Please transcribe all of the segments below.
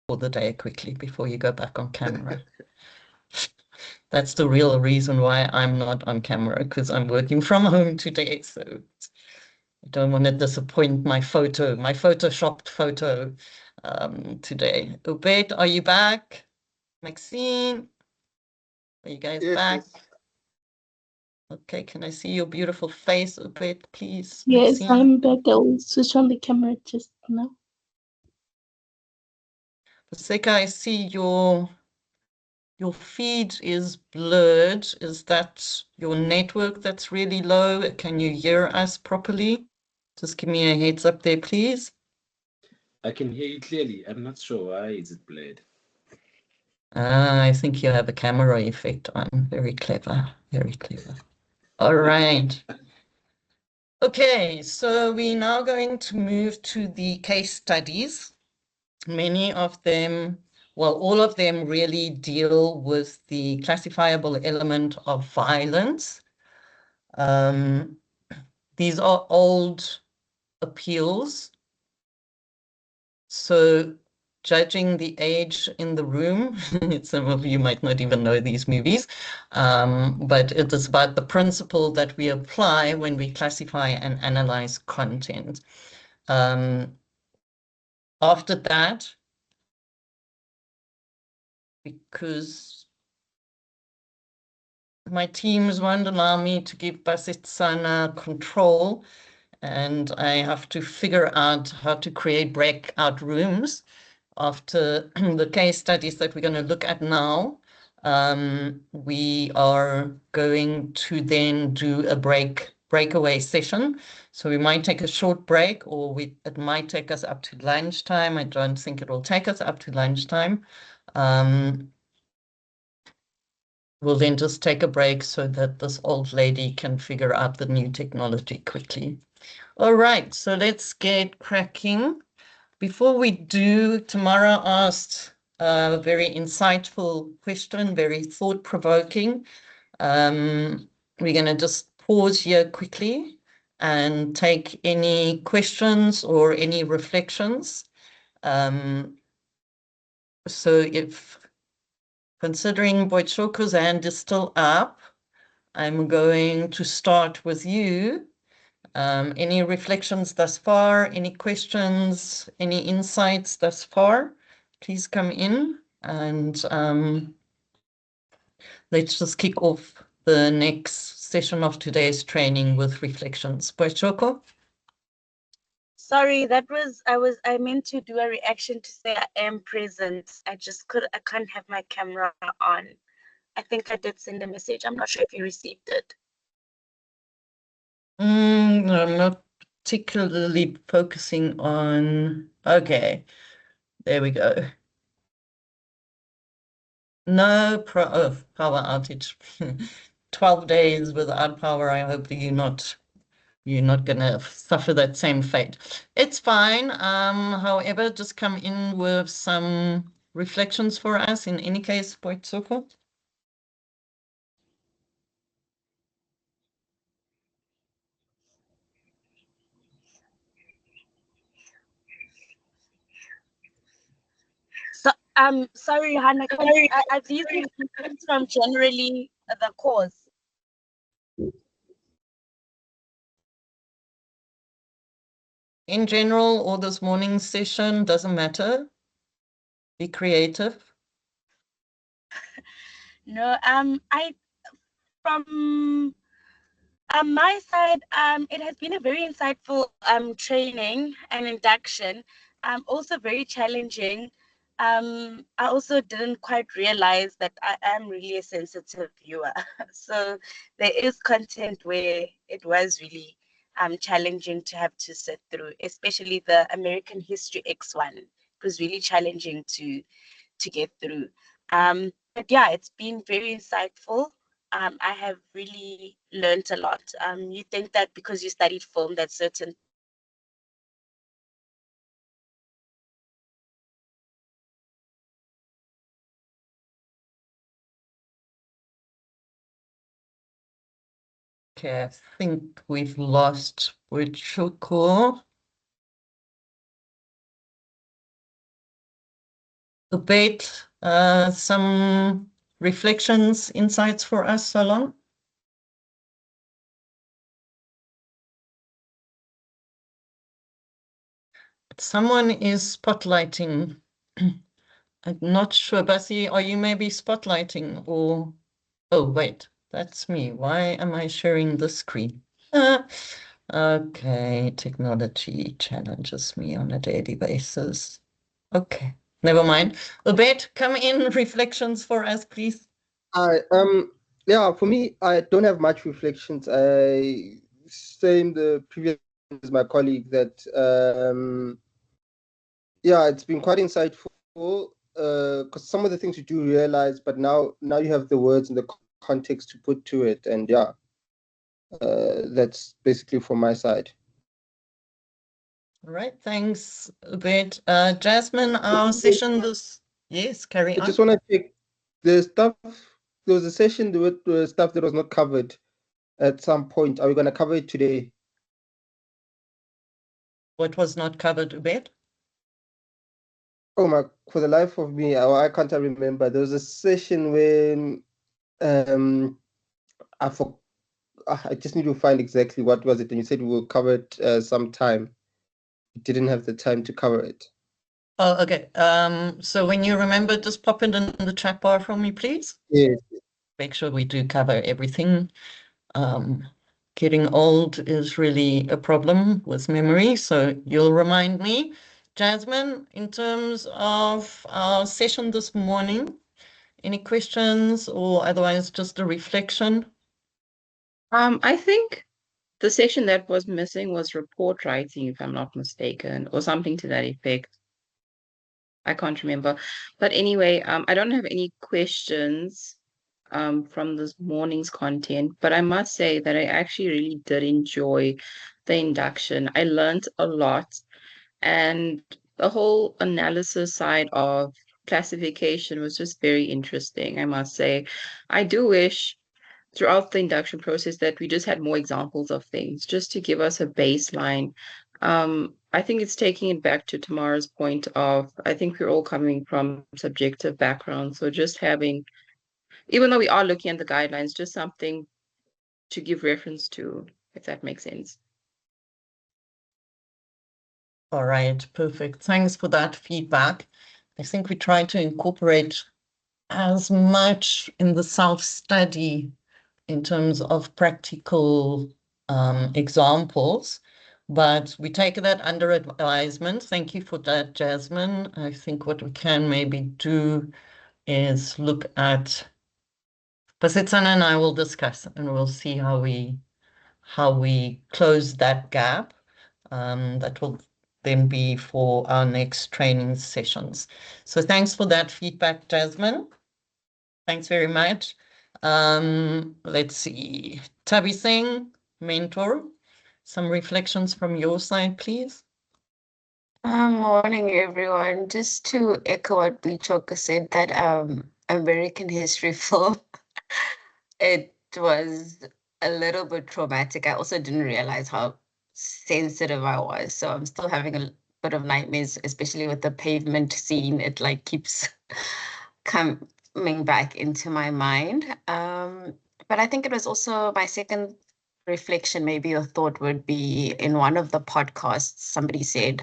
for the day quickly before you go back on camera. That's the real reason why I'm not on camera, because I'm working from home today. So I don't want to disappoint my photoshopped photo today. Ubed, are you back? Maxine, are you guys Yes, back? yes. Okay, can I see your beautiful face, Ubed, please? Yes, Maxine. I'm back. I will switch on the camera just now. Paseka, I see your feed is blurred. Is that your network that's really low? Can you hear us properly? Just give me a heads up there, please. I can hear you clearly. I'm not sure why is it blurred. I think you have a camera effect on. Very clever, very clever. All right. Okay, so we're now going to move to the case studies. Many of them, well, all of them really deal with the classifiable element of violence. These are old appeals. So judging the age in the room, some of you might not even know these movies, but it is about the principle that we apply when we classify and analyze content. After that, because my teams won't allow me to give Basitsana control, and I have to figure out how to create breakout rooms after the case studies that we're going to look at now. We are going to then do a breakaway session. So we might take a short break, or it might take us up to lunchtime. I don't think it will take us up to lunchtime. We'll then just take a break so that this old lady can figure out the new technology quickly. All right, so let's get cracking. Before we do, Tamara asked a very insightful question, very thought-provoking. We're going to just pause here quickly and take any questions or any reflections. So if considering Boitshoko's hand is still up, I'm going to start with you. Any reflections thus far? Any questions? Any insights thus far? Please come in and let's just kick off the next session of today's training with reflections. Boitshoko? Sorry, I meant to do a reaction to say I am present. I can't have my camera on. I think I did send a message. I'm not sure if you received it. No, I'm not particularly focusing on, okay, there we go. No power outage. 12 days without power. I hope that you're not gonna suffer that same fate. It's fine. However, just come in with some reflections for us in any case, Boitsoko. So sorry, Hannah, are these reflections from generally the course? In general, or this morning session, doesn't matter. Be creative. No, from my side, it has been a very insightful training and induction. Also very challenging. I also didn't quite realize that I am really a sensitive viewer. So there is content where it was really challenging to have to sit through, especially the American History X1. It was really challenging to get through. But yeah, it's been very insightful. I have really learned a lot. You think that because you studied film, that certain Okay, I think we've lost Boitsoko. Ubet, some reflections, insights for us so long? Someone is spotlighting. I'm not sure. Basi, are you maybe spotlighting or... Oh, wait, that's me. Why am I sharing the screen? Okay, technology challenges me on a daily basis. Okay, never mind. Ubet, come in, reflections for us, please. Yeah, for me, I don't have much reflections. I same the previous as my colleague that yeah, it's been quite insightful because some of the things you do realize, but now you have the words and the context to put to it, and yeah, that's basically from my side. All right, thanks, Ubet. Jasmine, our session this... Yes, carry I on. just want to check the stuff. There was a session with the stuff that was not covered at some point. Are we going to cover it today? What was not covered, Ubet? Oh my! For the life of me, I can't remember. There was a session when I just need to find exactly what was it, and you said we will cover it sometime. We didn't have the time to cover it. Oh, okay. So when you remember, just pop it in the chat bar for me, please. Yes. Make sure we do cover everything. Getting old is really a problem with memory, so you'll remind me. Jasmine, in terms of our session this morning, any questions or otherwise just a reflection? I think the section that was missing was report writing, if I'm not mistaken, or something to that effect. I can't remember. But anyway, I don't have any questions from this morning's content, but I must say that I actually really did enjoy the induction. I learned a lot, and the whole analysis side of classification was just very interesting, I must say. I do wish throughout the induction process that we just had more examples of things just to give us a baseline. I think it's taking it back to Tamara's point of, I think we're all coming from subjective backgrounds. So just having, even though we are looking at the guidelines, just something to give reference to, if that makes sense. All right, perfect. Thanks for that feedback. I think we try to incorporate as much in the self-study in terms of practical examples, but we take that under advisement. Thank you for that, Jasmine. I think what we can maybe do is look at... Basitsana and I will discuss and we'll see how we close that gap. That will then be for our next training sessions. So thanks for that feedback, Jasmine. Thanks very much. Let's see. Tabi Singh, mentor, some reflections from your side, please. Morning, everyone. Just to echo what Bichoka said, that American History film, it was a little bit traumatic. I also didn't realize how sensitive I was. So I'm still having a bit of nightmares, especially with the pavement scene. It like keeps coming back into my mind. But I think it was also my second reflection, maybe a thought would be in one of the podcasts, somebody said,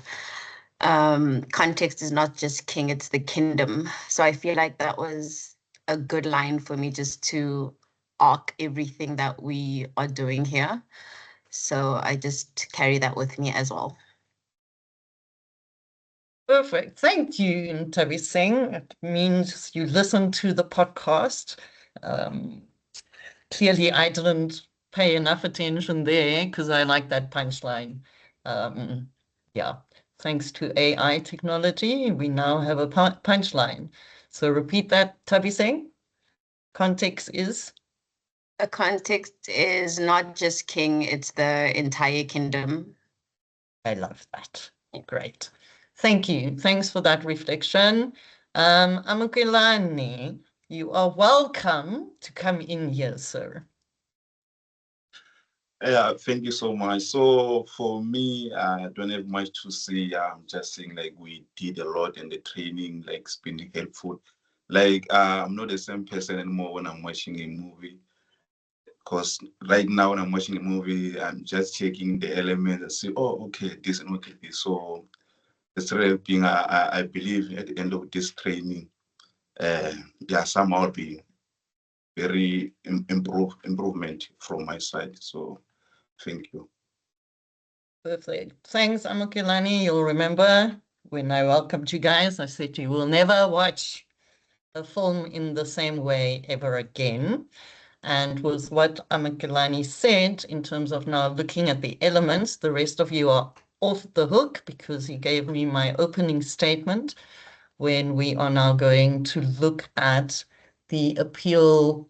context is not just king, it's the kingdom. So I feel like that was a good line for me just to arc everything that we are doing here. So I just carry that with me as well. Perfect. Thank you, Tabi Singh. It means you listened to the podcast. Clearly, I didn't pay enough attention there because I like that punchline. Yeah, thanks to AI technology, we now have a punchline. So repeat that, Tabi Singh. Context is? The context is not just king, it's the entire kingdom. I love that. Great. Thank you. Thanks for that reflection. Amukelani, you are welcome to come in here, sir. Yeah, thank you so much. So for me, I don't have much to say. I'm just saying like we did a lot and the training like it's been helpful. Like I'm not the same person anymore when I'm watching a movie. Because right now when I'm watching a movie, I'm just checking the elements and see, oh, okay, this and okay, this. So it's really being, I believe at the end of this training, yeah, somehow be very improvement from my side. So thank you. Perfect. Thanks, Amukelani. You'll remember when I welcomed you guys, I said you will never watch a film in the same way ever again. And with what Amukelani said, in terms of now looking at the elements, the rest of you are off the hook because he gave me my opening statement when we are now going to look at the appeal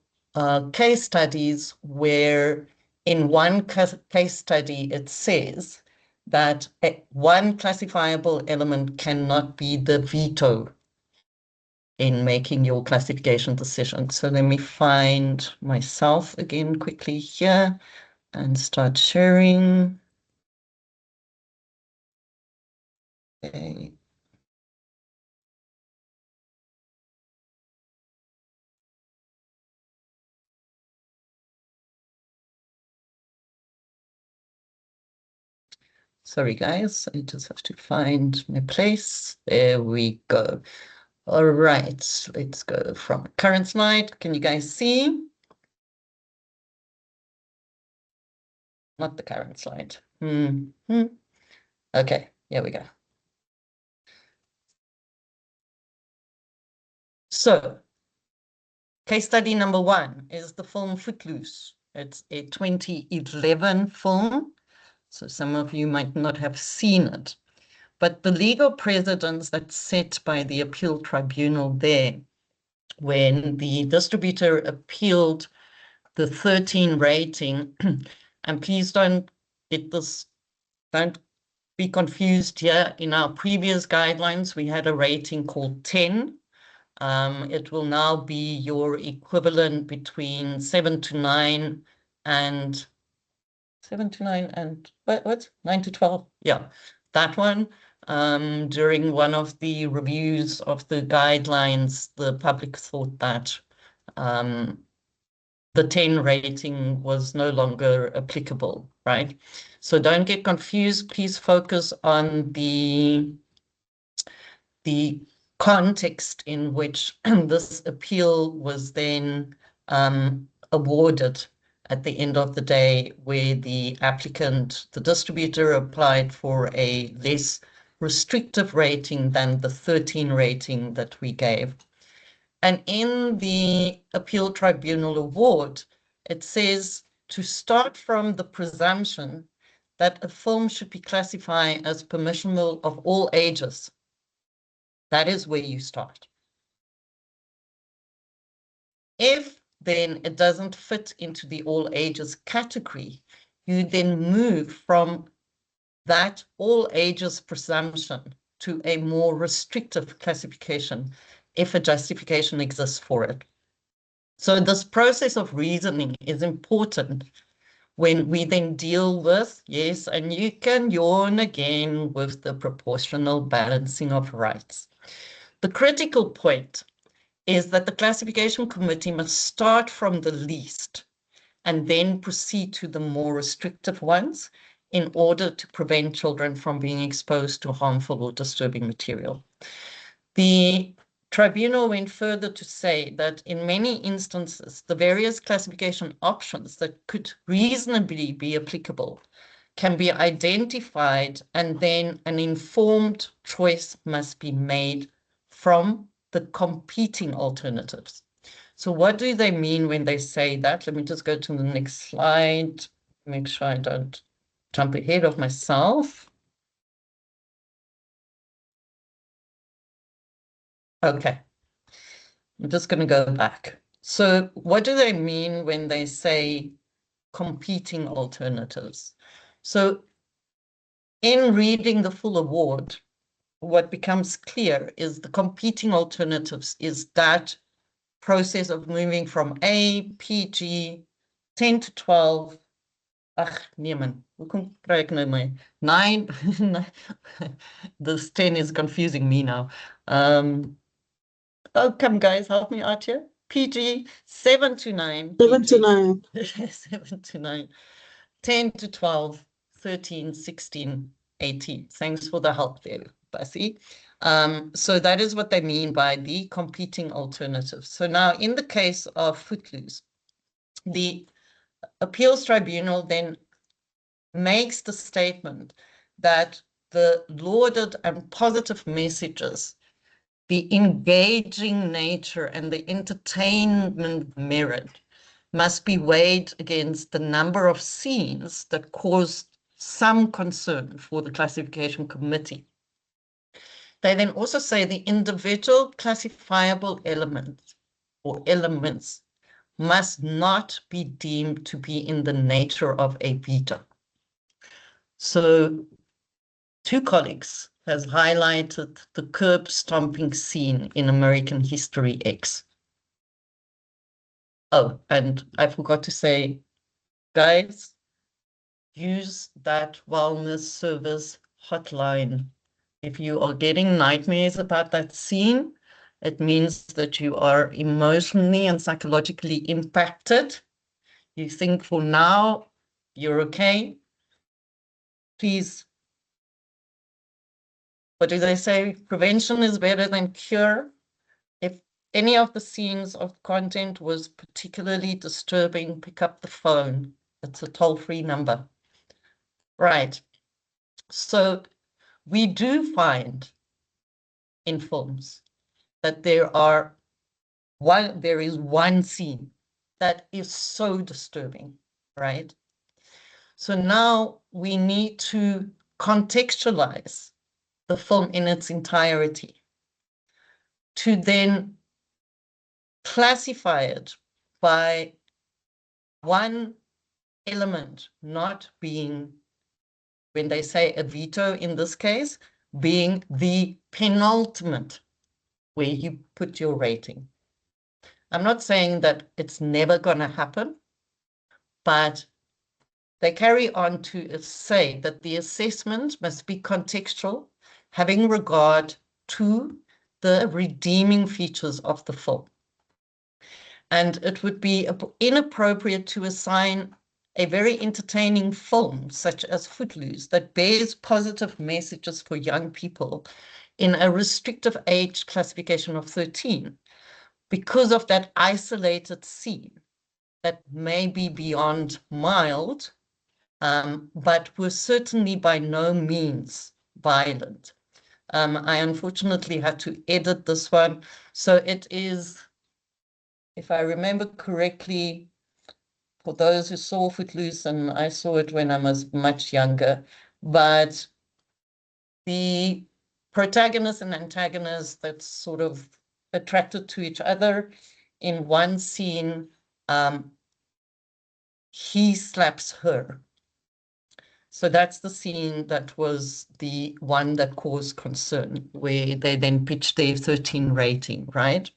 case studies where in one case study it says that one classifiable element cannot be the veto in making your classification decision. So let me find myself again quickly here and start sharing. Okay. Sorry, guys, I just have to find my place. There we go. All right, let's go from current slide. Can you guys see? Not the current slide. Okay, here we go. So, case study number 1 is the film Footloose. It's a 2011 film. So some of you might not have seen it. But the legal precedents that's set by the appeal tribunal there, when the distributor appealed the 13 rating, and please don't be confused here. In our previous guidelines, we had a rating called 10. It will now be your equivalent between 7 to 9 and 7 to 9 and what? 9 to 12. Yeah, that one. During one of the reviews of the guidelines, the public thought that the 10 rating was no longer applicable, right? So don't get confused. Please focus on the context in which this appeal was then awarded at the end of the day, where the applicant, the distributor, applied for a less restrictive rating than the 13 rating that we gave. And in the appeal tribunal award, it says to start from the presumption that a film should be classified as permissible of all ages. That is where you start. If then it doesn't fit into the all ages category, you then move from that all ages presumption to a more restrictive classification if a justification exists for it. So this process of reasoning is important when we then deal with, yes, and you can yawn again with the proportional balancing of rights. The critical point is that the classification committee must start from the least and then proceed to the more restrictive ones in order to prevent children from being exposed to harmful or disturbing material. The tribunal went further to say that in many instances, the various classification options that could reasonably be applicable can be identified, and then an informed choice must be made from the competing alternatives. So what do they mean when they say that? Let me just go to the next slide, make sure I don't jump ahead of myself. Okay, I'm just going to go back. So what do they mean when they say competing alternatives? So in reading the full award, what becomes clear is the competing alternatives is that process of moving from A, PG, 10 to 12, Ag, nee man, hoekom kry ek nou my 9? This 10 is confusing me now. Oh, come guys, help me out here. PG 7 to 9. 7 to PG. 9. 7 to 9. 10 to 12, 13, 16, 18. Thanks for the help there, Bassi. So that is what they mean by the competing alternatives. So now in the case of Footloose, the appeals tribunal then makes the statement that the lauded and positive messages, the engaging nature and the entertainment merit must be weighed against the number of scenes that caused some concern for the classification committee. They then also say the individual classifiable elements or elements must not be deemed to be in the nature of a veto. So 2 colleagues has highlighted the curb stomping scene in American History X. Oh, and I forgot to say, guys, use that wellness service hotline. If you are getting nightmares about that scene, it means that you are emotionally and psychologically impacted. You think for now you're okay. Please, what do they say? Prevention is better than cure. If any of the scenes of content was particularly disturbing, pick up the phone. It's a toll-free number. Right. So we do find in films that there is one scene that is so disturbing, right? So now we need to contextualize the film in its entirety to then classify it by one element not being, when they say a veto in this case, being the penultimate where you put your rating. I'm not saying that it's never going to happen, but they carry on to say that the assessment must be contextual, having regard to the redeeming features of the film. And it would be inappropriate to assign a very entertaining film, such as Footloose, that bears positive messages for young people in a restrictive age classification of 13, because of that isolated scene that may be beyond mild, but was certainly by no means violent. I unfortunately had to edit this one. So it is, if I remember correctly, for those who saw Footloose, and I saw it when I was much younger, but the protagonist and antagonist that's sort of attracted to each other, in one scene, he slaps her. So that's the scene that was the one that caused concern, where they then pitched their 13 rating, right?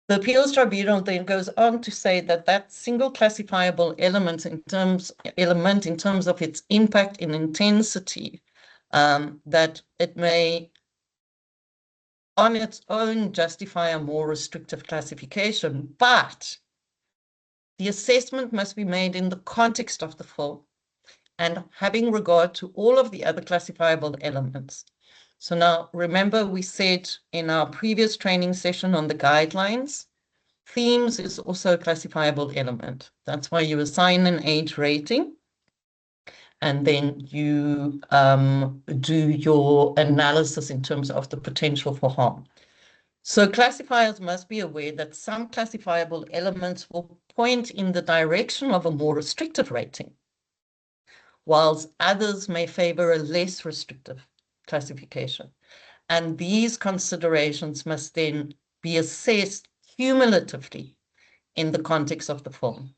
The appeals tribunal then goes on to say that that single classifiable element in terms of its impact and intensity, that it may on its own justify a more restrictive classification, but the assessment must be made in the context of the film and having regard to all of the other classifiable elements. So now, remember we said in our previous training session on the guidelines, themes is also a classifiable element. That's why you assign an age rating, and then you do your analysis in terms of the potential for harm. So classifiers must be aware that some classifiable elements will point in the direction of a more restrictive rating, whilst others may favor a less restrictive classification. And these considerations must then be assessed cumulatively in the context of the film.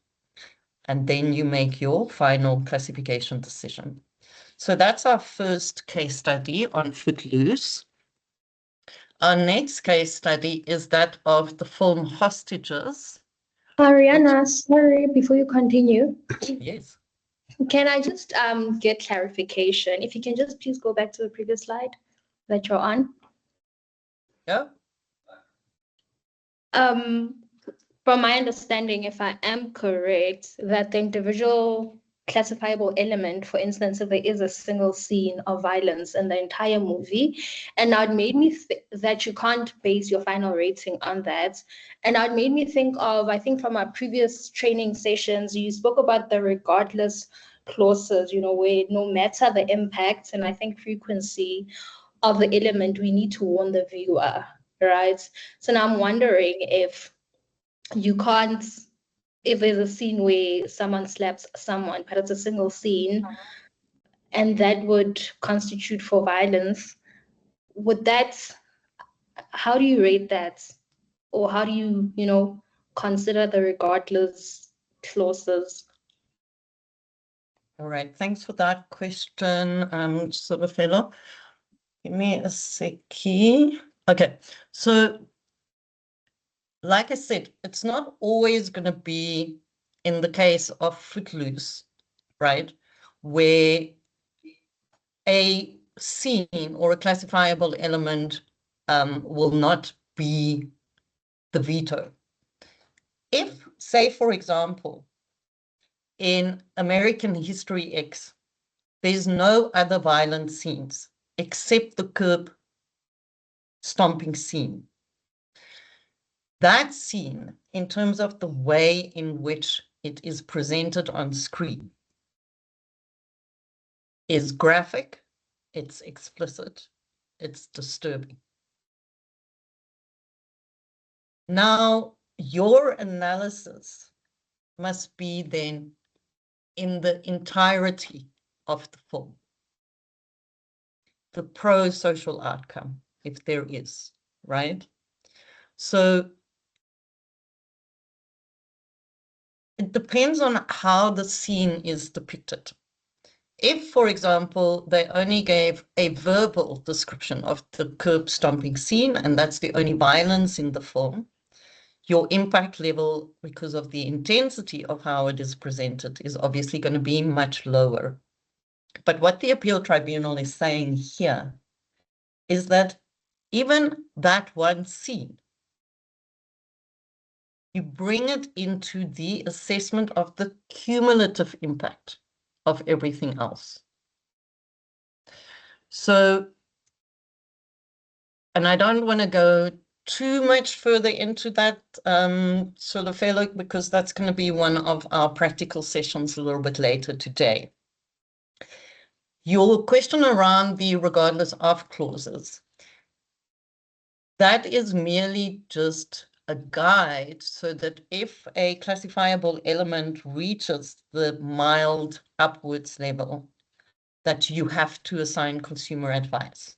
And then you make your final classification decision. So that's our first case study on Footloose. Our next case study is that of the film Hostages. Ariana, sorry, before you continue. Yes. Can I just get clarification? If you can just please go back to the previous slide that you're on. Yeah. From my understanding, if I am correct, that the individual classifiable element, for instance, if there is a single scene of violence in the entire movie, and now it made me think that you can't base your final rating on that. And now it made me think of, I think from our previous training sessions, you spoke about the regardless clauses, where no matter the impact and I think frequency of the element, we need to warn the viewer, right? So now I'm wondering if you can't, if there's a scene where someone slaps someone, but it's a single scene, and that would constitute for violence, how do you rate that? Or how do you, consider the regardless clauses? All right, thanks for that question, Solofelo. Give me a seckie. Okay, so like I said, it's not always going to be in the case of Footloose, right, where a scene or a classifiable element will not be the veto. If, say, for example, in American History X, there's no other violent scenes except the curb stomping scene. That scene, in terms of the way in which it is presented on screen, is graphic, it's explicit, it's disturbing. Now, your analysis must be then in the entirety of the film, the pro-social outcome, if there is, right? So it depends on how the scene is depicted. If, for example, they only gave a verbal description of the curb stomping scene, and that's the only violence in the film, your impact level, because of the intensity of how it is presented, is obviously going to be much lower. But what the appeal tribunal is saying here is that even that one scene, you bring it into the assessment of the cumulative impact of everything else. So, and I don't want to go too much further into that sort of fellow, because that's going to be one of our practical sessions a little bit later today. Your question around the regardless of clauses, that is merely just a guide so that if a classifiable element reaches the mild upwards level, that you have to assign consumer advice.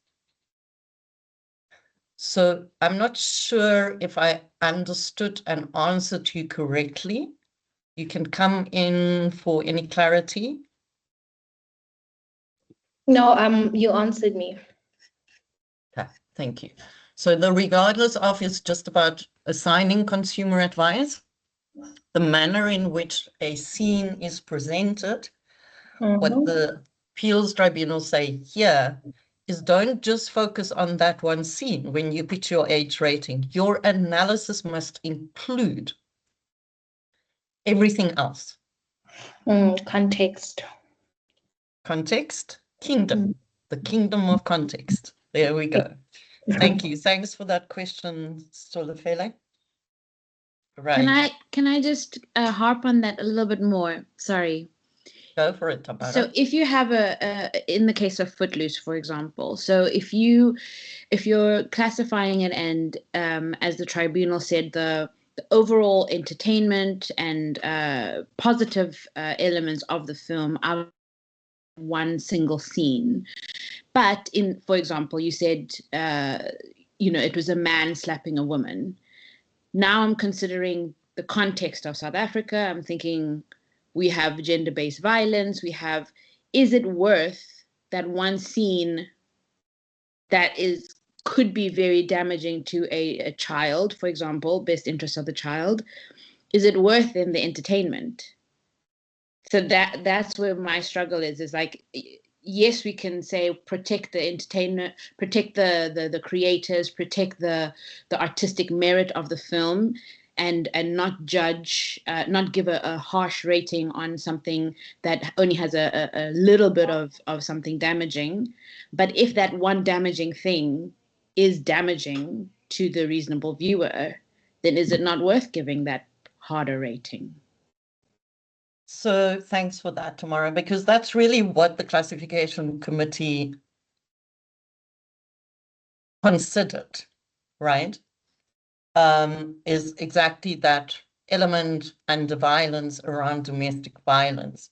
So I'm not sure if I understood and answered you correctly. You can come in for any clarity. No, you answered me. Okay, thank you. So the regardless of is just about assigning consumer advice, the manner in which a scene is presented. What the appeals tribunal say here is don't just focus on that one scene when you pitch your age rating. Your analysis must include everything else. Context. Context, kingdom, the kingdom of context. There we go. Thank you. Thanks for that question, Solofele. Right. Can I just harp on that a little bit more? Sorry. Go for it, Tamara. So if you have in the case of Footloose, for example, so if you're classifying it and as the tribunal said, the overall entertainment and positive elements of the film are one single scene, but for example, you said it was a man slapping a woman. Now I'm considering the context of South Africa. I'm thinking we have gender-based violence. Is it worth that one scene that could be very damaging to a child, for example, best interest of the child? Is it worth in the entertainment? So that's where my struggle is like, yes, we can say protect the entertainment, protect the creators, protect the artistic merit of the film, and not judge, not give a harsh rating on something that only has a little bit of something damaging. But if that one damaging thing is damaging to the reasonable viewer, then is it not worth giving that harder rating? So thanks for that, Tamara, because that's really what the classification committee considered, right? Is exactly that element and the violence around domestic violence.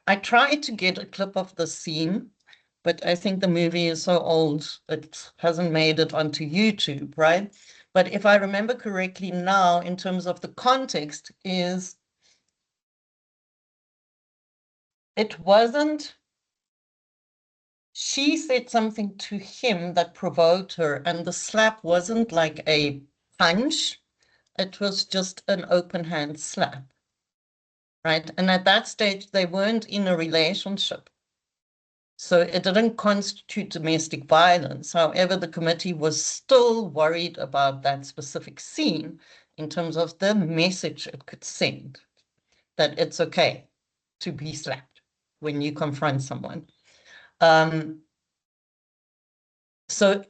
I tried to get a clip of the scene, but I think the movie is so old, it hasn't made it onto YouTube, right? But if I remember correctly now, in terms of the context, is it wasn't, she said something to him that provoked her, and the slap wasn't like a punch, it was just an open hand slap, right? And at that stage, they weren't in a relationship. So it didn't constitute domestic violence. However, the committee was still worried about that specific scene in terms of the message it could send, that it's okay to be slapped when you confront someone. So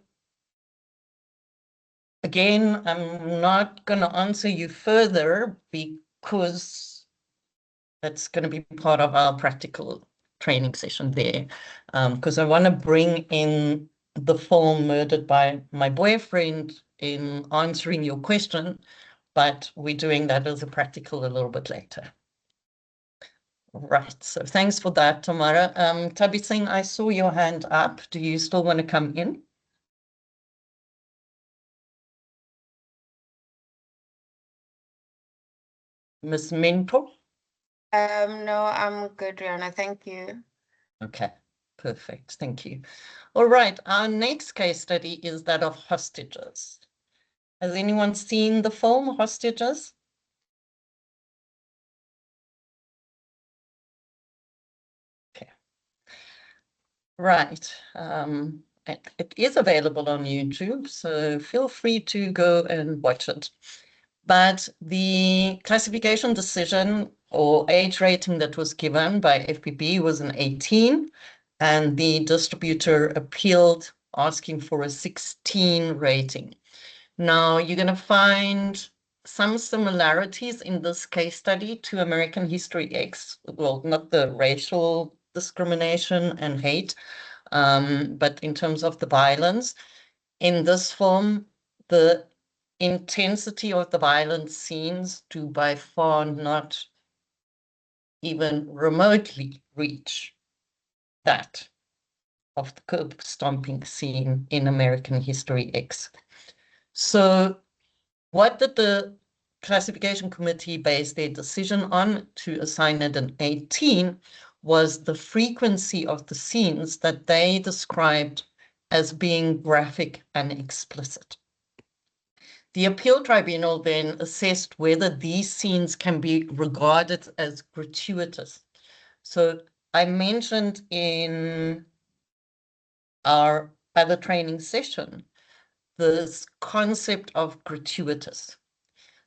again, I'm not going to answer you further because that's going to be part of our practical training session there. Because I want to bring in the film Murdered by My Boyfriend in answering your question, but we're doing that as a practical a little bit later. Right, so thanks for that, Tamara. Tabi Singh, I saw your hand up. Do you still want to come in? Ms. Minto? No, I'm good, Rihanna. Thank you. Okay, perfect. Thank you. All right, our next case study is that of Hostages. Has anyone seen the film Hostages? Okay. Right. It is available on YouTube, so feel free to go and watch it. But the classification decision or age rating that was given by FPB was an 18, and the distributor appealed, asking for a 16 rating. Now, you're going to find some similarities in this case study to American History X. Well, not the racial discrimination and hate, but in terms of the violence. In this film, the intensity of the violent scenes do by far not even remotely reach that of the curb stomping scene in American History X. So what did the classification committee base their decision on to assign it an 18 was the frequency of the scenes that they described as being graphic and explicit. The appeal tribunal then assessed whether these scenes can be regarded as gratuitous. So I mentioned in our other training session this concept of gratuitous.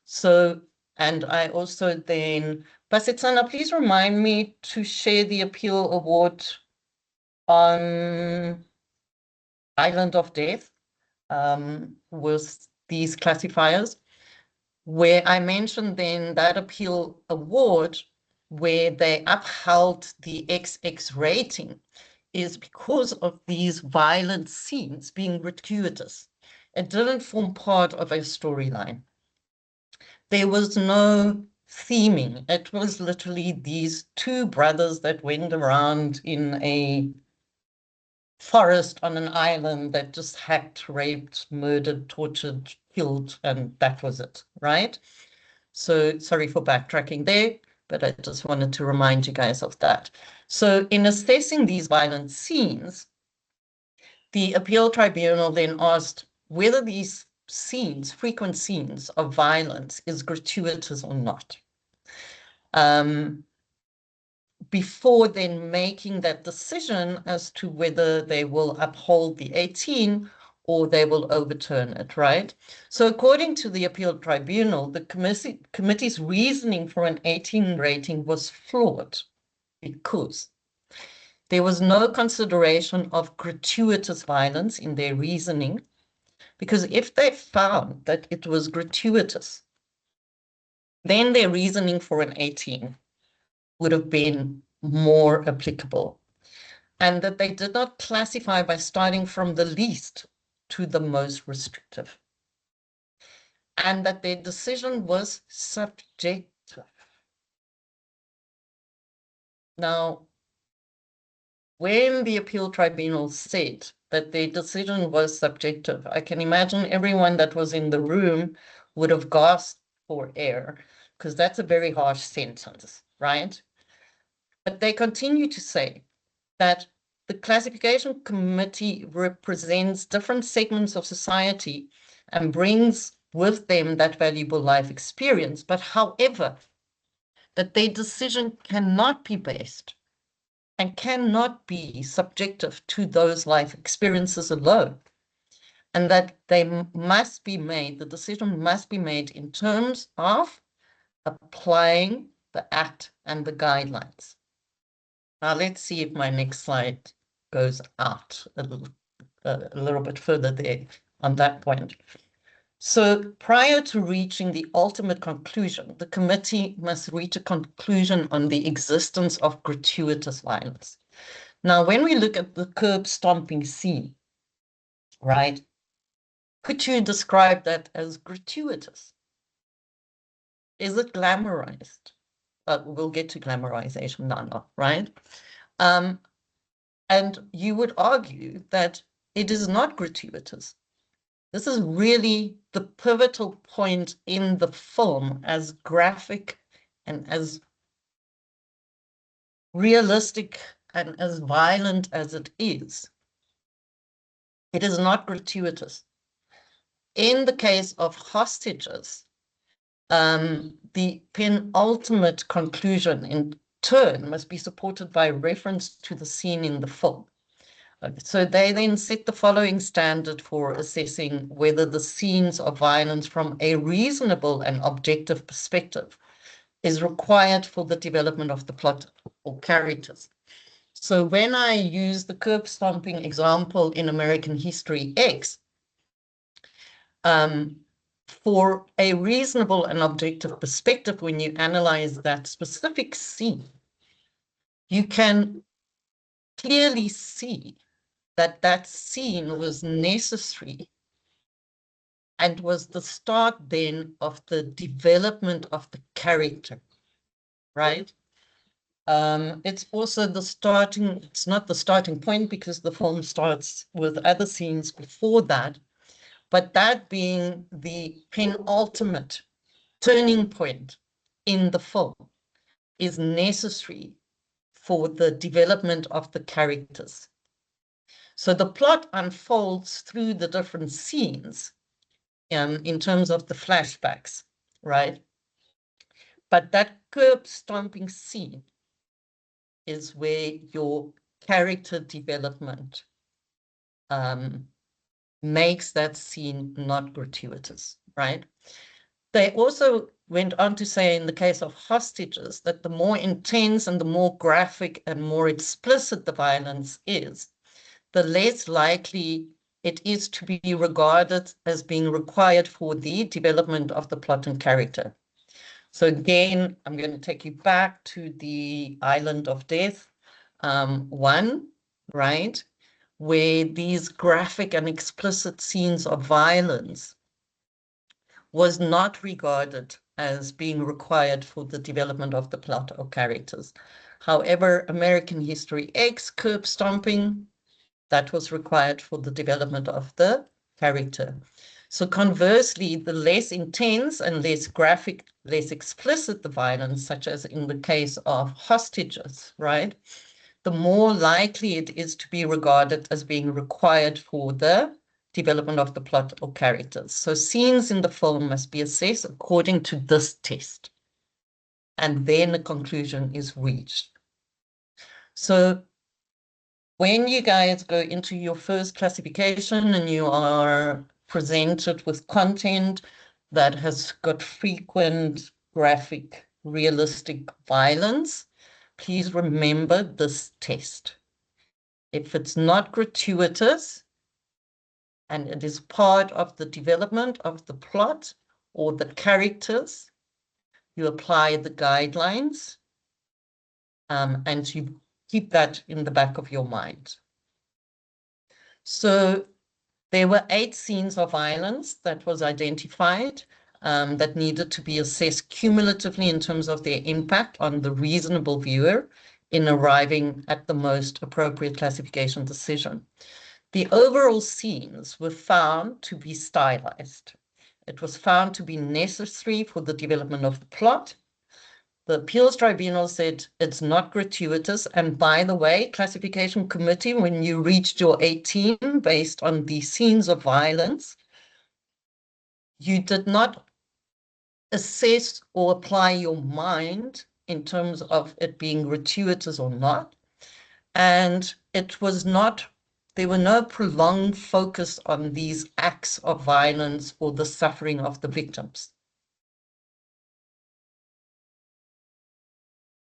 So, and I also then, Basitsana, please remind me to share the appeal award on Island of Death with these classifiers, where I mentioned then that appeal award where they upheld the XX rating is because of these violent scenes being gratuitous. It didn't form part of a storyline. There was no theming. It was literally these two brothers that went around in a forest on an island that just hacked, raped, murdered, tortured, killed, and that was it, right? So sorry for backtracking there, but I just wanted to remind you guys of that. So in assessing these violent scenes, the appeal tribunal then asked whether these scenes, frequent scenes of violence, is gratuitous or not. before then making that decision as to whether they will uphold the 18 or they will overturn it, right? So according to the appeal tribunal, the committee's reasoning for an 18 rating was flawed because there was no consideration of gratuitous violence in their reasoning, because if they found that it was gratuitous, then their reasoning for an 18 would have been more applicable, and that they did not classify by starting from the least to the most restrictive, and that their decision was subjective. Now, when the appeal tribunal said that their decision was subjective, I can imagine everyone that was in the room would have gasped for air, because that's a very harsh sentence, right? But they continue to say that the classification committee represents different segments of society and brings with them that valuable life experience, but however, that their decision cannot be based and cannot be subjective to those life experiences alone, and that they must be made, the decision must be made in terms of applying the act and the guidelines. Now let's see if my next slide goes out a little bit further there on that point. So prior to reaching the ultimate conclusion, the committee must reach a conclusion on the existence of gratuitous violence. Now, when we look at the curb stomping scene, right, could you describe that as gratuitous? Is it glamorized? We'll get to glamorization now, right? And you would argue that it is not gratuitous. This is really the pivotal point in the film, as graphic and as realistic and as violent as it is. It is not gratuitous. In the case of Hostages, the penultimate conclusion in turn must be supported by reference to the scene in the film. So they then set the following standard for assessing whether the scenes of violence from a reasonable and objective perspective is required for the development of the plot or characters. So when I use the curb stomping example in American History X, for a reasonable and objective perspective, when you analyze that specific scene, you can clearly see that that scene was necessary and was the start then of the development of the character, right? It's also the starting, it's not the starting point because the film starts with other scenes before that, but that being the penultimate turning point in the film is necessary for the development of the characters. So the plot unfolds through the different scenes in terms of the flashbacks, right? But that curb stomping scene is where your character development makes that scene not gratuitous, right? They also went on to say in the case of Hostages that the more intense and the more graphic and more explicit the violence is, the less likely it is to be regarded as being required for the development of the plot and character. So again, I'm going to take you back to the Island of Death 1, right? Where these graphic and explicit scenes of violence was not regarded as being required for the development of the plot or characters. However, American History X, curb stomping, that was required for the development of the character. So conversely, the less intense and less graphic, less explicit the violence, such as in the case of Hostages, right? The more likely it is to be regarded as being required for the development of the plot or characters. So scenes in the film must be assessed according to this test. And then a conclusion is reached. So when you guys go into your first classification and you are presented with content that has got frequent graphic, realistic violence, please remember this test. If it's not gratuitous and it is part of the development of the plot or the characters, you apply the guidelines and you keep that in the back of your mind. So there were 8 scenes of violence that was identified that needed to be assessed cumulatively in terms of their impact on the reasonable viewer in arriving at the most appropriate classification decision. The overall scenes were found to be stylized. It was found to be necessary for the development of the plot. The appeals tribunal said it's not gratuitous. And by the way, classification committee, when you reached your 18 based on the scenes of violence, you did not assess or apply your mind in terms of it being gratuitous or not. And it was not, there were no prolonged focus on these acts of violence or the suffering of the victims.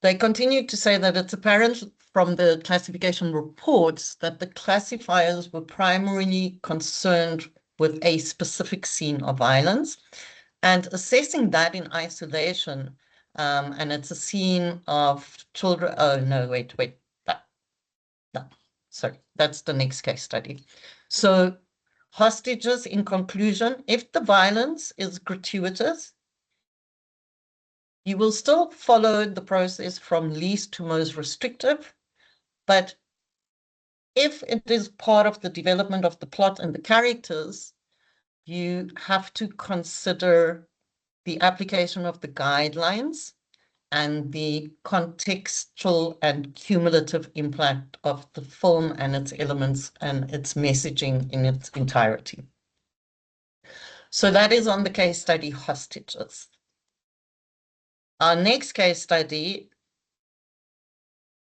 They continued to say that it's apparent from the classification reports that the classifiers were primarily concerned with a specific scene of violence and assessing that in isolation. And it's a scene of children. Oh, no, wait. No, sorry, that's the next case study. So hostages, in conclusion, if the violence is gratuitous, you will still follow the process from least to most restrictive, but if it is part of the development of the plot and the characters, you have to consider the application of the guidelines and the contextual and cumulative impact of the film and its elements and its messaging in its entirety. So that is on the case study hostages. Our next case study,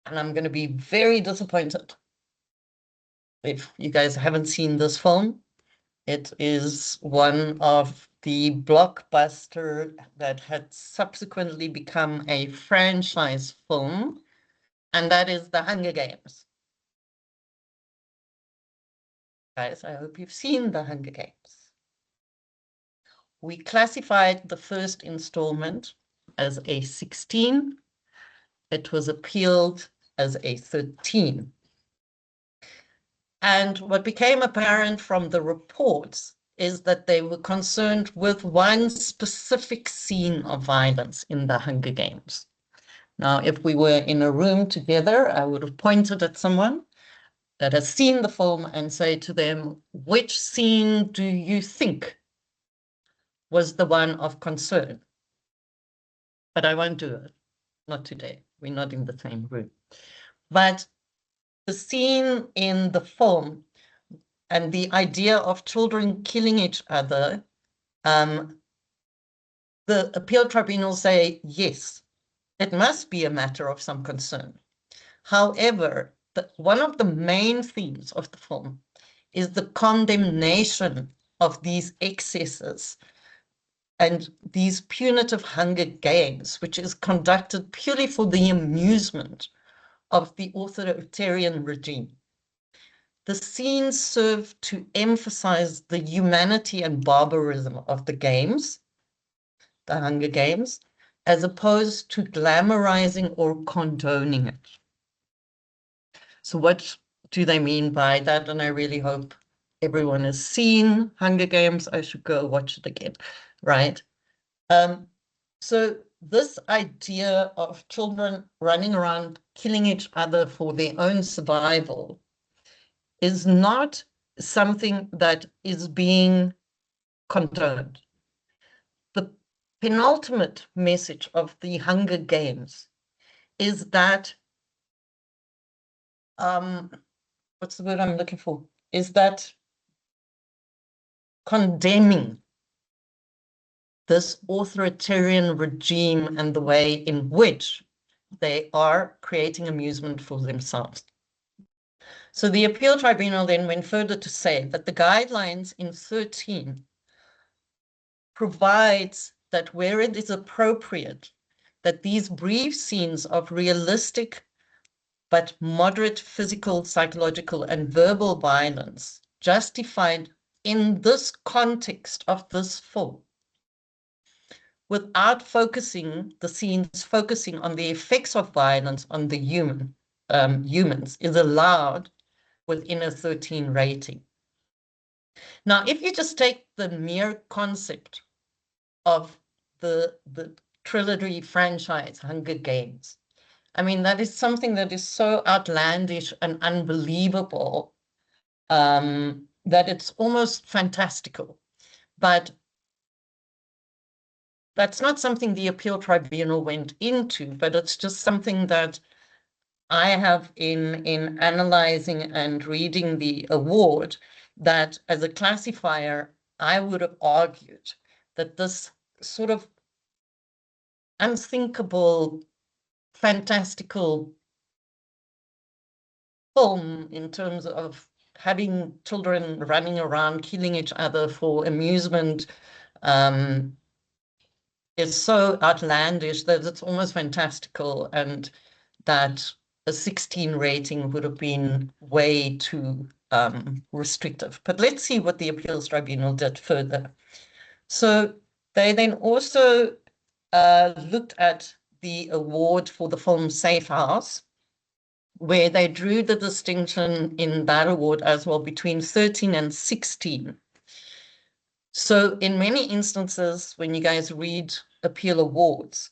and I'm going to be very disappointed if you guys haven't seen this film. It is one of the blockbuster that had subsequently become a franchise film, and that is The Hunger Games. Guys, I hope you've seen The Hunger Games. We classified the first installment as a 16. It was appealed as a 13. And what became apparent from the reports is that they were concerned with one specific scene of violence in The Hunger Games. Now, if we were in a room together, I would have pointed at someone that has seen the film and say to them, which scene do you think was the one of concern? But I won't do it, not today. We're not in the same room. But the scene in the film and the idea of children killing each other, the appeal tribunals say, yes, it must be a matter of some concern. However, one of the main themes of the film is the condemnation of these excesses and these punitive hunger games, which is conducted purely for the amusement of the authoritarian regime. The scenes serve to emphasize the humanity and barbarism of the games, the Hunger Games, as opposed to glamorizing or condoning it. So what do they mean by that? And I really hope everyone has seen Hunger Games. I should go watch it again, right? So this idea of children running around killing each other for their own survival is not something that is being condoned. The penultimate message of the Hunger Games is that, what's the word I'm looking for? Is that condemning this authoritarian regime and the way in which they are creating amusement for themselves. So the appeal tribunal then went further to say that the guidelines in 13 provides that where it is appropriate, that these brief scenes of realistic but moderate physical, psychological, and verbal violence justified in this context of this film, without focusing the scenes focusing on the effects of violence on the humans, is allowed within a 13 rating. Now, if you just take the mere concept of the trilogy franchise, Hunger Games, I mean, that is something that is so outlandish and unbelievable that it's almost fantastical. But that's not something the appeal tribunal went into, but it's just something that I have in analyzing and reading the award, that as a classifier, I would have argued that this sort of unthinkable, fantastical film in terms of having children running around, killing each other for amusement, is so outlandish that it's almost fantastical, and that a 16 rating would have been way too restrictive. But let's see what the appeals tribunal did further. So they then also looked at the award for the film Safe House, where they drew the distinction in that award as well between 13 and 16. So in many instances, when you guys read appeal awards,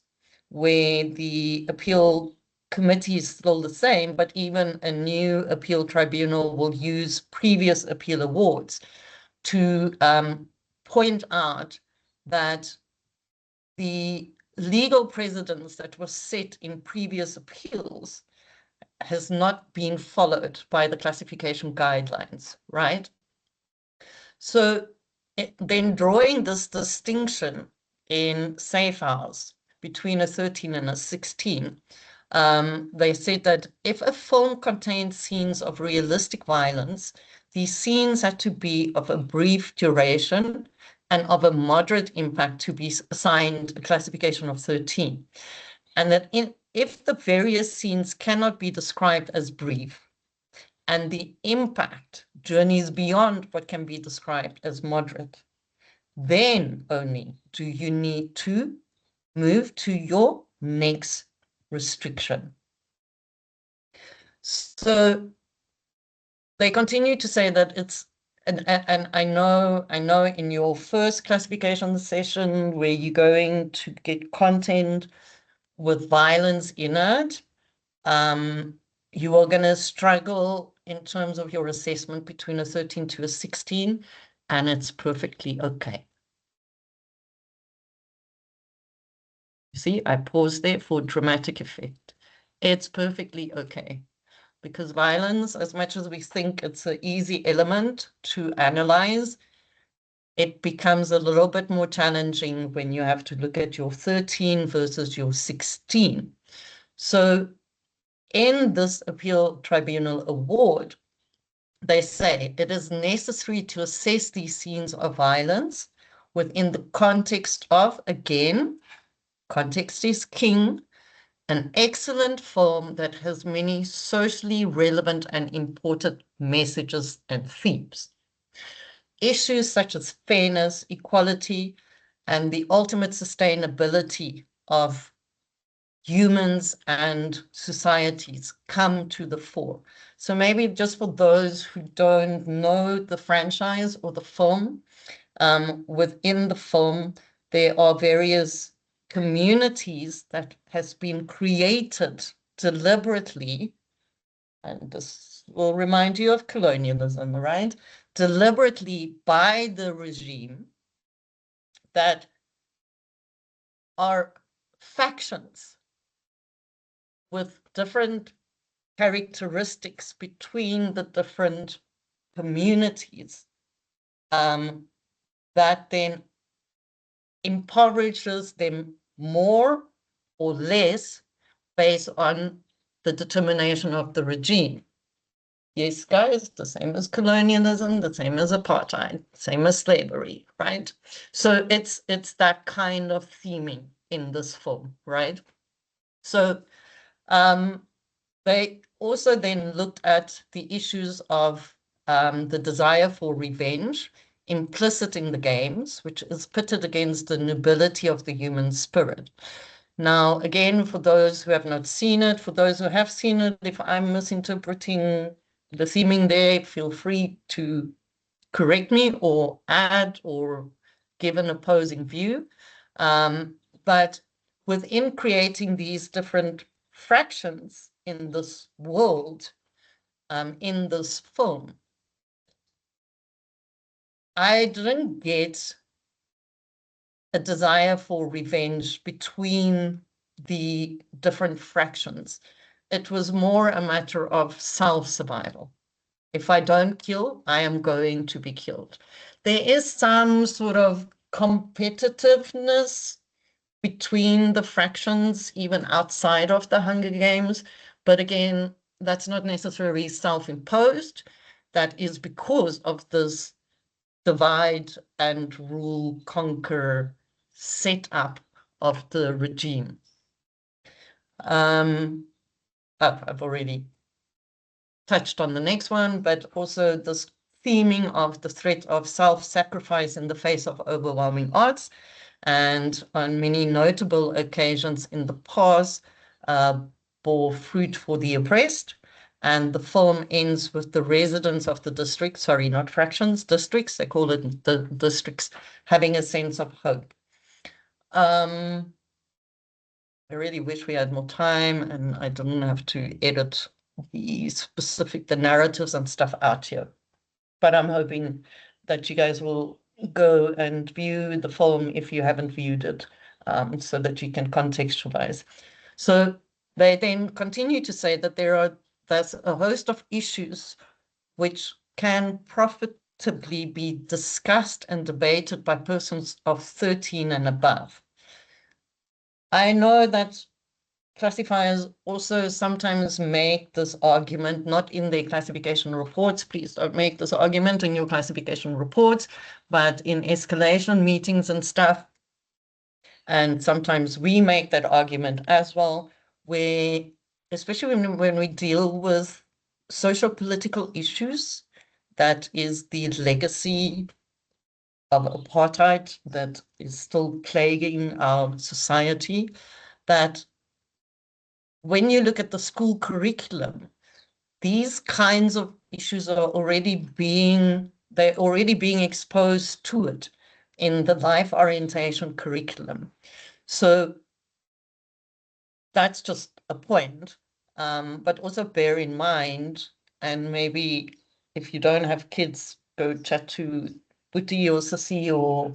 where the appeal committee is still the same, but even a new appeal tribunal will use previous appeal awards to point out that the legal precedents that were set in previous appeals has not been followed by the classification guidelines, right? So then drawing this distinction in Safe House between a 13 and a 16, they said that if a film contains scenes of realistic violence, these scenes had to be of a brief duration and of a moderate impact to be assigned a classification of 13. And that if the various scenes cannot be described as brief, and the impact journeys beyond what can be described as moderate, then only do you need to move to your next restriction. So they continue to say that it's, and I know in your first classification session where you're going to get content with violence in it, you are going to struggle in terms of your assessment between a 13 to a 16, and it's perfectly okay. You see, I paused there for dramatic effect. It's perfectly okay, because violence, as much as we think it's an easy element to analyze, it becomes a little bit more challenging when you have to look at your 13 versus your 16. So in this appeal tribunal award, they say it is necessary to assess these scenes of violence within the context of, again, context is king, an excellent film that has many socially relevant and important messages and themes. Issues such as fairness, equality, and the ultimate sustainability of humans and societies come to the fore. So maybe just for those who don't know the franchise or the film, within the film, there are various communities that has been created deliberately, and this will remind you of colonialism, right? Deliberately by the regime, that are factions with different characteristics between the different communities, that then impoverishes them more or less based on the determination of the regime. Yes, guys, the same as colonialism, the same as apartheid, same as slavery, right? So it's that kind of theming in this film, right? So they also then looked at the issues of the desire for revenge implicit in the games, which is pitted against the nobility of the human spirit. Now, again, for those who have not seen it, for those who have seen it, if I'm misinterpreting the theming there, feel free to correct me or add or give an opposing view. But within creating these different fractions in this world, in this film, I didn't get a desire for revenge between the different fractions. It was more a matter of self-survival. If I don't kill, I am going to be killed. There is some sort of competitiveness between the fractions, even outside of the Hunger Games. But again, that's not necessarily self-imposed. That is because of this divide and rule, conquer setup of the regime. I've already touched on the next one, but also this theming of the threat of self-sacrifice in the face of overwhelming odds, and on many notable occasions in the past, bore fruit for the oppressed. And the film ends with the residents of the district, sorry, not fractions, districts, they call it the districts, having a sense of hope. I really wish we had more time and I didn't have to edit the narratives and stuff out here. But I'm hoping that you guys will go and view the film if you haven't viewed it, so that you can contextualize. So they then continue to say that there's a host of issues which can profitably be discussed and debated by persons of 13 and above. I know that classifiers also sometimes make this argument, not in their classification reports. Please don't make this argument in your classification reports, but in escalation meetings and stuff. And sometimes we make that argument as well, where, especially when we deal with social political issues, that is the legacy of apartheid that is still plaguing our society, that when you look at the school curriculum, these kinds of issues are already being exposed to it in the life orientation curriculum. So that's just a point, but also bear in mind, and maybe if you don't have kids, go chat to Buti or Sissy or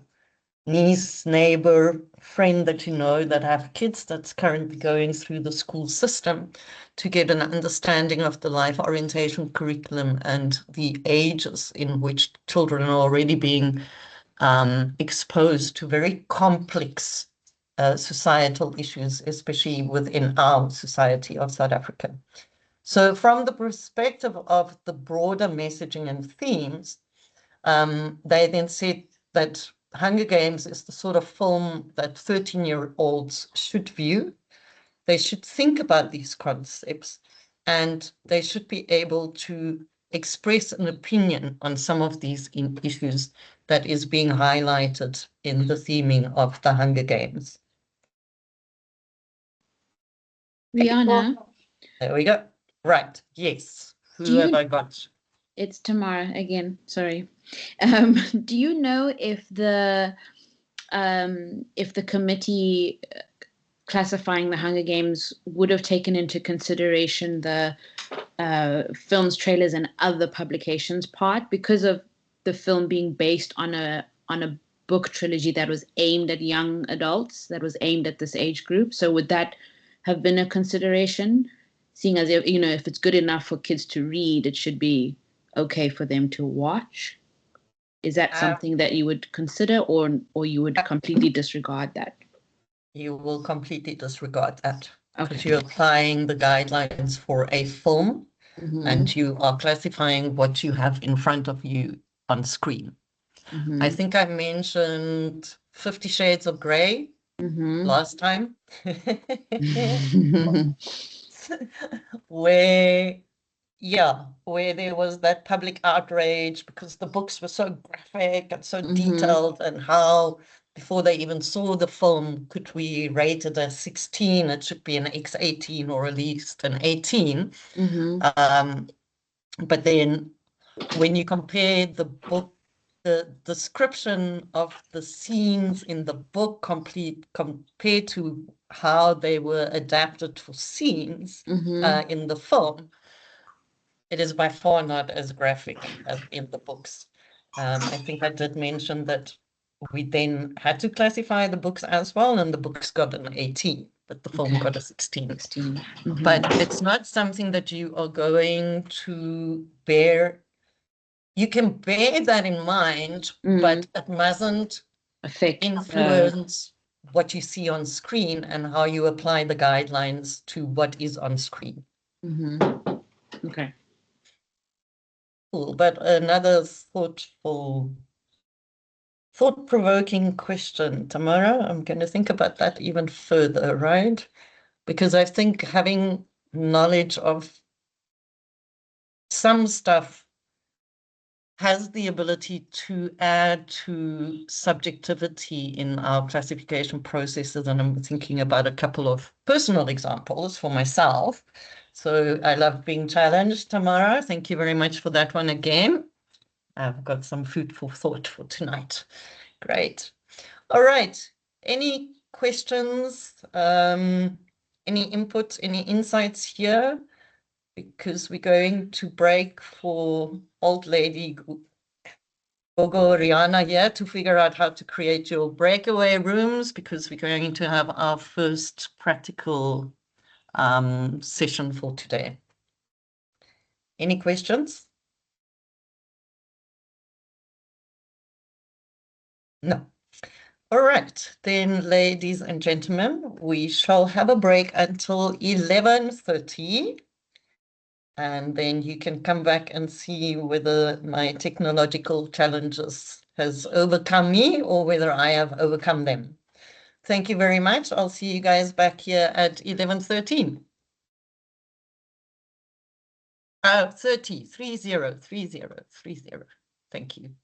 niece, neighbor, friend that you know that have kids that's currently going through the school system to get an understanding of the life orientation curriculum and the ages in which children are already being exposed to very complex societal issues, especially within our society of South Africa. So from the perspective of the broader messaging and themes, they then said that Hunger Games is the sort of film that 13-year-olds should view. They should think about these concepts and they should be able to express an opinion on some of these issues that is being highlighted in the theming of the Hunger Games. Rihanna, There we go. Right. Yes. Who have I got? it's Tamara again. Sorry. Do you know if the committee classifying the Hunger Games would have taken into consideration the films, trailers, and other publications part, because of the film being based on a book trilogy that was aimed at young adults, that was aimed at this age group? So would that have been a consideration, seeing as if, if it's good enough for kids to read, it should be okay for them to watch? Is that something that you would consider, or you would completely disregard that? You will completely disregard that. because Okay. you're applying the guidelines for a film Mhm, and you are classifying what you have in front of you on screen. I mhm, think I mentioned 50 Shades of Grey mhm. last time, where there was that public outrage because the books were so graphic and so Mhm. detailed, and how before they even saw the film, could we rate it as 16? It should be an X18 or at least an 18. Mhm. But then when you compare the book, the description of the scenes in the book compared to how they were adapted for scenes Mhm. in the film, it is by far not as graphic as in the books. I think I did mention that we then had to classify the books as well, and the books got an 18, but the film Okay. got a 16. 16. But Mhm. it's not something that you are going to bear. You can bear that in mind, but it mustn't Affect. influence what you see on screen and how you apply the guidelines to what is on screen. Mhm. Okay. Cool. But another thought-provoking question, Tamara. I'm going to think about that even further, right? Because I think having knowledge of some stuff has the ability to add to subjectivity in our classification processes. And I'm thinking about a couple of personal examples for myself. So I love being challenged, Tamara. Thank you very much for that one again. I've got some food for thought for tonight. Great. All right. Any questions? Any input, any insights here? Because we're going to break for old lady Gogo Rihanna here to figure out how to create your breakaway rooms, because we're going to have our first practical session for today. Any questions? No. All right, then, ladies and gentlemen, we shall have a break until 11:30. And then you can come back and see whether my technological challenges has overcome me or whether I have overcome them. Thank you very much. I'll see you guys back here at 11:13. 30. Thank you.